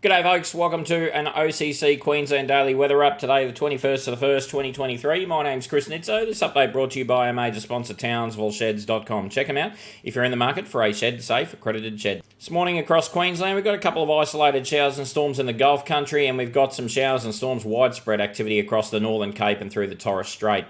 G'day folks, welcome to an OCC Queensland Daily Weather Up. Today the 21st of the 1st, 2023. My name's Chris Nitzo. This update brought to you by our major sponsor townsvillesheds.com. Check them out if you're in the market for a shed-safe, accredited shed. This morning across Queensland we've got a couple of isolated showers and storms in the Gulf country, and we've got some showers and storms widespread activity across the Northern Cape and through the Torres Strait.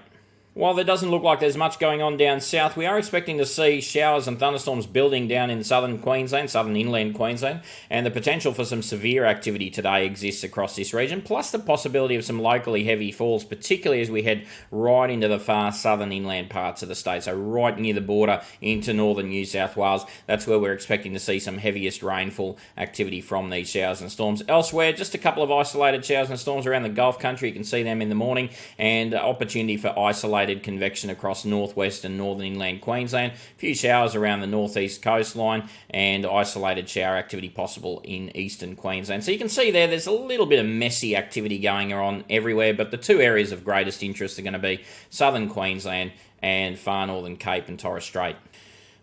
While there doesn't look like there's much going on down south, we are expecting to see showers and thunderstorms building down in southern Queensland, southern inland Queensland, and the potential for some severe activity today exists across this region, plus the possibility of some locally heavy falls, particularly as we head right into the far southern inland parts of the state, so right near the border into northern New South Wales. That's where we're expecting to see some heaviest rainfall activity from these showers and storms. Elsewhere, just a couple of isolated showers and storms around the Gulf country. You can see them in the morning, and opportunity for isolated convection across northwest and northern inland Queensland. A few showers around the northeast coastline and isolated shower activity possible in eastern Queensland. So you can see there's a little bit of messy activity going on everywhere, but the two areas of greatest interest are going to be southern Queensland and far northern Cape and Torres Strait.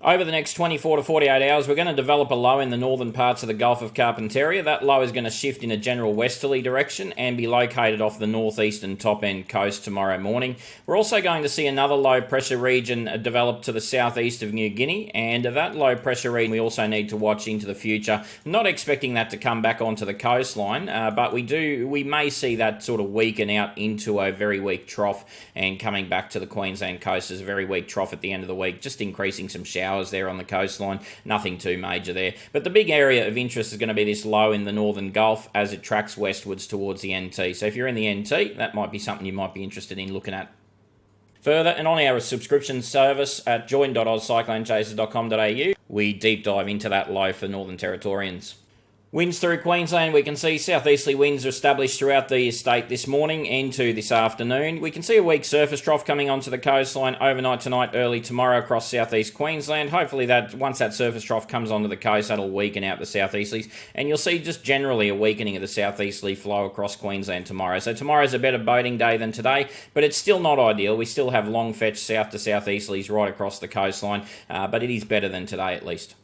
Over the next 24 to 48 hours, we're going to develop a low in the northern parts of the Gulf of Carpentaria. That low is going to shift in a general westerly direction and be located off the northeastern top-end coast tomorrow morning. We're also going to see another low-pressure region develop to the southeast of New Guinea, and that low-pressure region we also need to watch into the future. Not expecting that to come back onto the coastline, but we may see that sort of weaken out into a very weak trough and coming back to the Queensland coast as a very weak trough at the end of the week, just increasing some showers there on the coastline. Nothing too major there. But the big area of interest is going to be this low in the northern Gulf as it tracks westwards towards the NT. So if you're in the NT, that might be something you might be interested in looking at. Further, and on our subscription service at join.ozcyclonechasers.com.au, we deep dive into that low for Northern Territorians. Winds through Queensland, we can see southeasterly winds are established throughout the state this morning into this afternoon. We can see a weak surface trough coming onto the coastline overnight tonight, early tomorrow across southeast Queensland. Hopefully that once that surface trough comes onto the coast, that'll weaken out the southeasterlies, and you'll see just generally a weakening of the southeasterly flow across Queensland tomorrow. So tomorrow's a better boating day than today, but it's still not ideal. We still have long fetch south to southeasterlies right across the coastline, but it is better than today at least.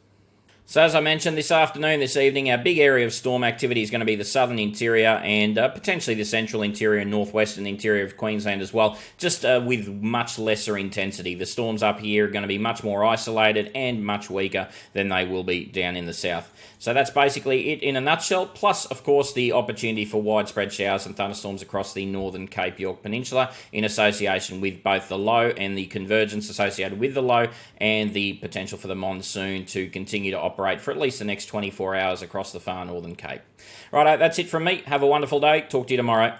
So as I mentioned, this afternoon, this evening, our big area of storm activity is going to be the southern interior and potentially the central interior and northwestern interior of Queensland as well, just with much lesser intensity. The storms up here are going to be much more isolated and much weaker than they will be down in the south. So that's basically it in a nutshell, plus, of course, the opportunity for widespread showers and thunderstorms across the northern Cape York Peninsula in association with both the low and the convergence associated with the low and the potential for the monsoon to continue to operate for at least the next 24 hours across the far northern Cape. Righto, that's it from me. Have a wonderful day. Talk to you tomorrow.